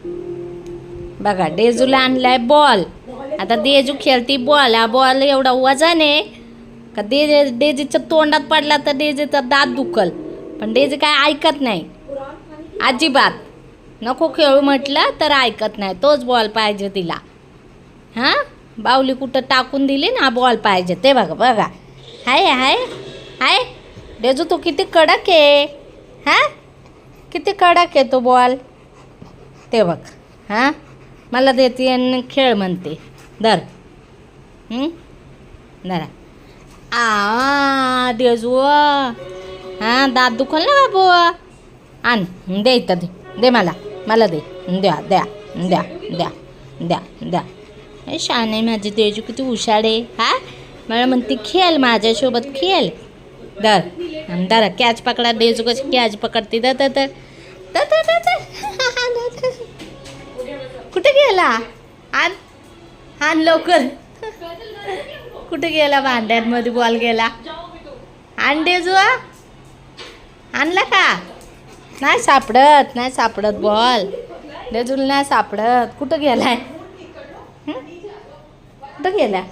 बघा डेजूला आणलाय बॉल. आता डेजू खेळती बॉल. हा बॉल एवढा वजन आहे का डेजीच्या तोंडात पडला तर डेजीचा दात दुखल. पण डेजी काय ऐकत नाही अजिबात. नको खेळू म्हटलं तर ऐकत नाही. तोच बॉल पाहिजे तिला. हां बाहुली कुठं टाकून दिली ना, बॉल पाहिजे. ते बघा बघा. हाय हाय हाय डेजू तू किती कडक आहे. हां किती कडक आहे तो बॉल. ते बघ. हां मला देते आणि खेळ म्हणते. धर धरा. डेजू हां दात दुखल ना बाबू. आण दे इथं दे मला दे. द्या द्या द्या द्या द्या द्या. हे शान आहे माझी डेजू. किती हुशार आहे. हां मला म्हणते खेळ माझ्यासोबत खेळ. धर कॅच पकडा. डेजू कशी कॅच पकडते. तर कुठे गेला. आण लवकर. कुठे गेला. भांड्यांमध्ये बॉल गेला. आण डेजू. आणला का. नाही सापडत बॉल. डेजूला नाही सापडत. कुठं गेलाय. कुठं गेला.